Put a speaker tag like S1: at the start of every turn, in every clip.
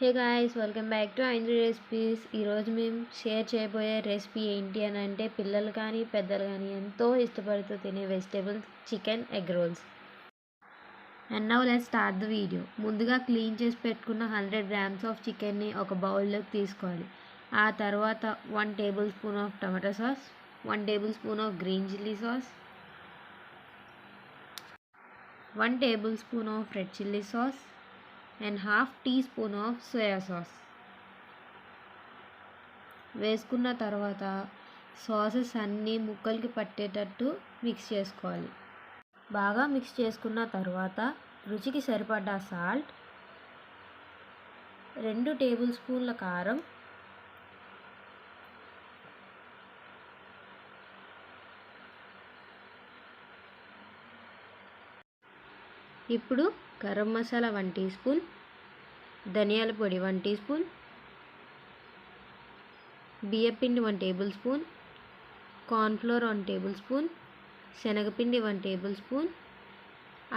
S1: Hey guys, welcome back to Aindri recipes. ఈరోజు మేము share చేయబోయే రెసిపీ ఏంటి అని అంటే పిల్లలు కానీ పెద్దలు కానీ ఎంతో ఇష్టపడుతూ తినే vegetable chicken egg rolls. And now let's start the video. ముందుగా క్లీన్ చేసి పెట్టుకున్న 100 grams ఆఫ్ చికెన్ని ఒక బౌల్లోకి తీసుకోవాలి. ఆ తర్వాత 1 tablespoon of tomato sauce, 1 tablespoon of green chilli sauce, 1 tablespoon of red chilli sauce and half teaspoon of soya sauce వేసుకున్న తర్వాత సాసెస్ అన్నీ ముక్కలకి పట్టేటట్టు మిక్స్ చేసుకోవాలి. బాగా మిక్స్ చేసుకున్న తర్వాత రుచికి సరిపడా సాల్ట్, 2 tablespoons కారం, ఇప్పుడు గరం మసాలా 1 teaspoon, ధనియాల పొడి 1 teaspoon, బియ్యపిండి 1 tablespoon, కార్న్ఫ్లోర్ 1 tablespoon, శనగపిండి 1 tablespoon,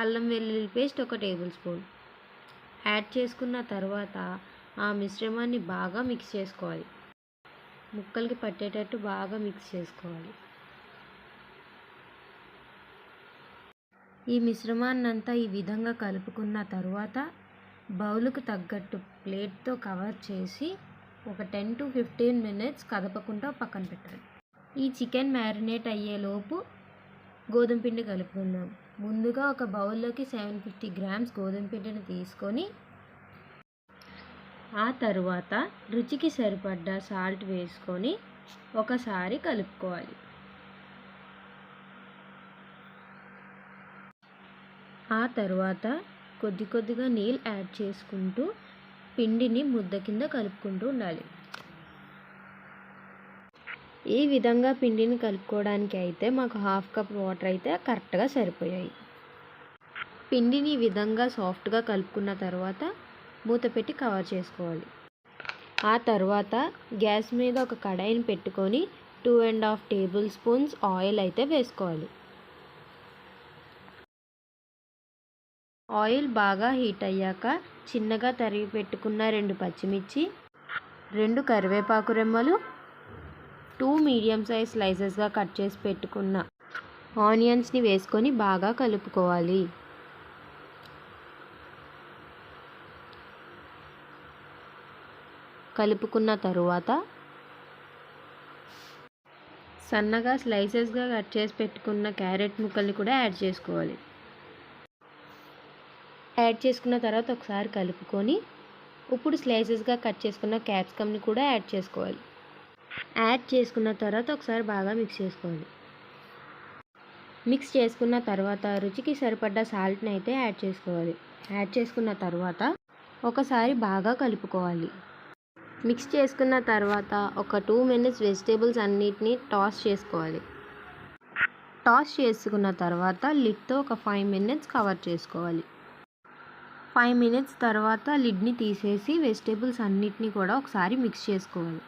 S1: అల్లం వెల్లుల్లి పేస్ట్ 1 tablespoon యాడ్ చేసుకున్న తర్వాత ఆ మిశ్రమాన్ని బాగా మిక్స్ చేసుకోవాలి. ముక్కలకి పట్టేటట్టు బాగా మిక్స్ చేసుకోవాలి. ఈ మిశ్రమాన్నంతా ఈ విధంగా కలుపుకున్న తర్వాత బౌలుకు తగ్గట్టు ప్లేట్తో కవర్ చేసి ఒక 10 to 15 minutes కదపకుండా పక్కన పెట్టాలి. ఈ చికెన్ మ్యారినేట్ అయ్యేలోపు గోధుమ పిండి కలుపుకుందాం. ముందుగా ఒక బౌల్లోకి 750 grams గోధుమ పిండిని తీసుకొని ఆ తర్వాత రుచికి సరిపడ్డ సాల్ట్ వేసుకొని ఒకసారి కలుపుకోవాలి. ఆ తర్వాత కొద్దిగా నీళ్ళు యాడ్ చేసుకుంటూ పిండిని ముద్ద కింద కలుపుకుంటూ ఉండాలి. ఈ విధంగా పిండిని కలుపుకోవడానికి అయితే మాకు 1/2 cup వాటర్ అయితే కరెక్ట్గా సరిపోయాయి. పిండిని ఈ విధంగా సాఫ్ట్గా కలుపుకున్న తర్వాత మూత పెట్టి కవర్ చేసుకోవాలి. ఆ తర్వాత గ్యాస్ మీద ఒక కడాయిని పెట్టుకొని 2.5 tablespoons ఆయిల్ అయితే వేసుకోవాలి. ఆయిల్ బాగా హీట్ అయ్యాక చిన్నగా తరిగి పెట్టుకున్న 2 పచ్చిమిర్చి, 2 కరివేపాకు రెమ్మలు, 2 మీడియం సైజ్ స్లైసెస్గా కట్ చేసి పెట్టుకున్న ఆనియన్స్ని వేసుకొని బాగా కలుపుకోవాలి. కలుపుకున్న తరువాత సన్నగా స్లైసెస్గా కట్ చేసి పెట్టుకున్న క్యారెట్ ముక్కల్ని కూడా యాడ్ చేసుకోవాలి. యాడ్ చేసుకున్న తర్వాత ఒకసారి కలుపుకొని ఇప్పుడు స్లైసెస్గా కట్ చేసుకున్న క్యాప్సికమ్ని కూడా యాడ్ చేసుకోవాలి. యాడ్ చేసుకున్న తర్వాత ఒకసారి బాగా మిక్స్ చేసుకోవాలి. మిక్స్ చేసుకున్న తర్వాత రుచికి సరిపడ్డ సాల్ట్ని అయితే యాడ్ చేసుకోవాలి. యాడ్ చేసుకున్న తర్వాత ఒకసారి బాగా కలుపుకోవాలి. మిక్స్ చేసుకున్న తర్వాత ఒక 2 minutes వెజిటేబుల్స్ అన్నిటినీ టాస్ చేసుకోవాలి. టాస్ చేసుకున్న తర్వాత లిడ్తో ఒక 5 minutes కవర్ చేసుకోవాలి. 5 minutes తర్వాత లిడ్ని తీసేసి వెజిటేబుల్స్ అన్నిటినీ కూడా ఒకసారి మిక్స్ చేసుకోవాలి.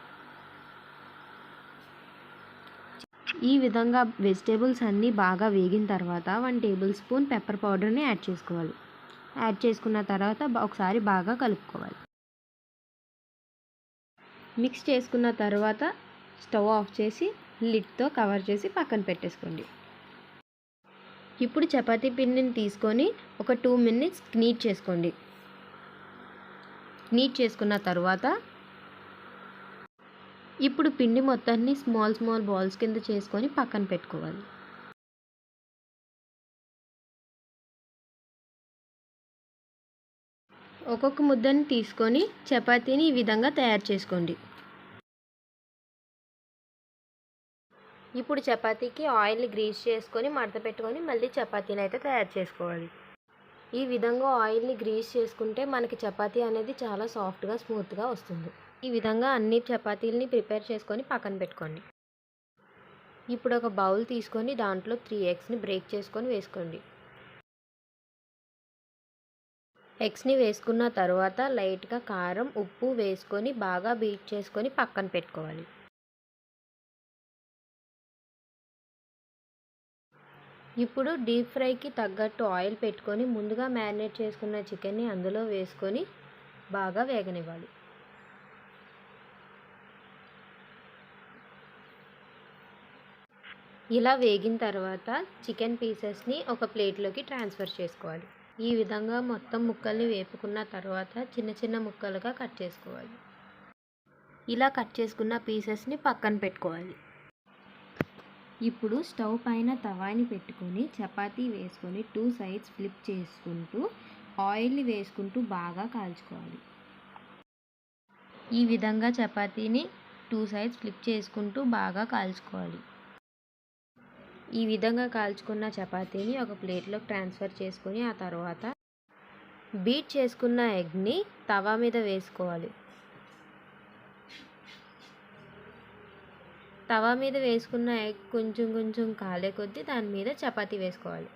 S1: ఈ విధంగా వెజిటేబుల్స్ అన్నీ బాగా వేగిన తర్వాత 1 tablespoon పెప్పర్ పౌడర్ని యాడ్ చేసుకోవాలి. యాడ్ చేసుకున్న తర్వాత ఒకసారి బాగా కలుపుకోవాలి. మిక్స్ చేసుకున్న తర్వాత స్టవ్ ఆఫ్ చేసి లిడ్తో కవర్ చేసి పక్కన పెట్టేసుకోండి. ఇప్పుడు చపాతీ పిండిని తీసుకొని ఒక 2 minutes నీట్ చేసుకోండి. నీట్ చేసుకున్న తర్వాత ఇప్పుడు పిండి మొత్తాన్ని స్మాల్ బాల్స్ కింద చేసుకొని పక్కన పెట్టుకోవాలి. ఒక్కొక్క ముద్దని తీసుకొని చపాతీని ఈ విధంగా తయారు చేసుకోండి. ఇప్పుడు చపాతీకి ఆయిల్ని గ్రీస్ చేసుకొని మడత పెట్టుకొని మళ్ళీ చపాతీని అయితే తయారు చేసుకోవాలి. ఈ విధంగా ఆయిల్ని గ్రీస్ చేసుకుంటే మనకి చపాతీ అనేది చాలా సాఫ్ట్గా స్మూత్గా వస్తుంది. ఈ విధంగా అన్ని చపాతీలని ప్రిపేర్ చేసుకొని పక్కన పెట్టుకోండి. ఇప్పుడు ఒక బౌల్ తీసుకొని దాంట్లో 3 eggsని బ్రేక్ చేసుకొని వేసుకోండి. ఎగ్స్ని వేసుకున్న తర్వాత లైట్గా కారం, ఉప్పు వేసుకొని బాగా బీట్ చేసుకొని పక్కన పెట్టుకోవాలి. ఇప్పుడు డీప్ ఫ్రైకి తగ్గట్టు ఆయిల్ పెట్టుకొని ముందుగా మ్యారినేట్ చేసుకున్న చికెన్ని అందులో వేసుకొని బాగా వేగనివ్వాలి. ఇలా వేగిన తర్వాత చికెన్ పీసెస్ని ఒక ప్లేట్లోకి ట్రాన్స్ఫర్ చేసుకోవాలి. ఈ విధంగా మొత్తం ముక్కల్ని వేపుకున్న తర్వాత చిన్న చిన్న ముక్కలుగా కట్ చేసుకోవాలి. ఇలా కట్ చేసుకున్న పీసెస్ని పక్కన పెట్టుకోవాలి. ఇప్పుడు స్టవ్ పైన తవాని పెట్టుకొని చపాతీ వేసుకొని 2 సైడ్స్ ఫ్లిప్ చేసుకుంటూ ఆయిల్ని వేసుకుంటూ బాగా కాల్చుకోవాలి. ఈ విధంగా చపాతీని 2 సైడ్స్ ఫ్లిప్ చేసుకుంటూ బాగా కాల్చుకోవాలి. ఈ విధంగా కాల్చుకున్న చపాతీని ఒక ప్లేట్లోకి ట్రాన్స్ఫర్ చేసుకొని ఆ తర్వాత బీట్ చేసుకున్న ఎగ్ని తవా మీద వేసుకోవాలి. తవా మీద వేసుకున్న ఎగ్ కొంచెం కొంచెం కాలే కొద్దీ దాని మీద చపాతీ వేసుకోవాలి.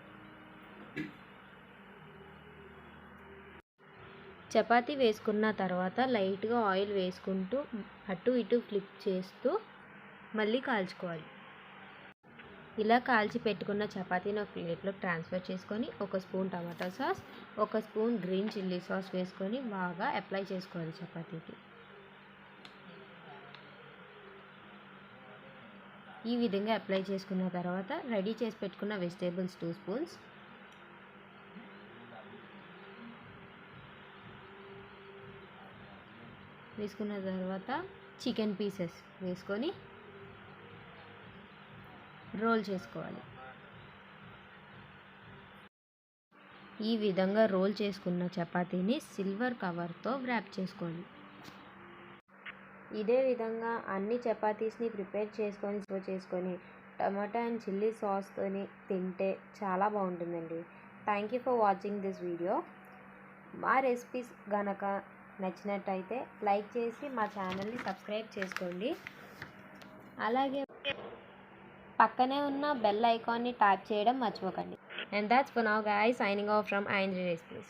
S1: చపాతీ వేసుకున్న తర్వాత లైట్గా ఆయిల్ వేసుకుంటూ అటు ఇటు ఫ్లిప్ చేస్తూ మళ్ళీ కాల్చుకోవాలి. ఇలా కాల్చి పెట్టుకున్న చపాతీని ఒక ప్లేట్లోకి ట్రాన్స్ఫర్ చేసుకొని 1 స్పూన్ టమాటా sauce, 1 spoon green chilli sauce వేసుకొని బాగా అప్లై చేసుకోవాలి చపాతీకి. ఈ విధంగా అప్లై చేసుకున్న తర్వాత రెడీ చేసి పెట్టుకున్న వెజిటేబుల్స్ 2 స్పూన్స్, వేసుకున్న తర్వాత చికెన్ పీసెస్ వేసుకొని రోల్ చేసుకోవాలి. ఈ విధంగా రోల్ చేసుకున్న చపాతీని సిల్వర్ కవర్తో వ్రాప్ చేసుకోండి. ఇదే విధంగా అన్ని చపాతీస్ని ప్రిపేర్ చేసుకొని టమాటా అండ్ చిల్లీ సాస్తోని తింటే చాలా బాగుంటుందండి. Thank you for watching this video. మా రెసిపీస్ గనక నచ్చినట్టయితే లైక్ చేసి మా ఛానల్ని సబ్స్క్రైబ్ చేసుకోండి. అలాగే పక్కనే ఉన్న బెల్ ఐకాన్ని ట్యాప్ చేయడం మర్చిపోకండి. And that's for now guys, signing off from Ayandri Recipes.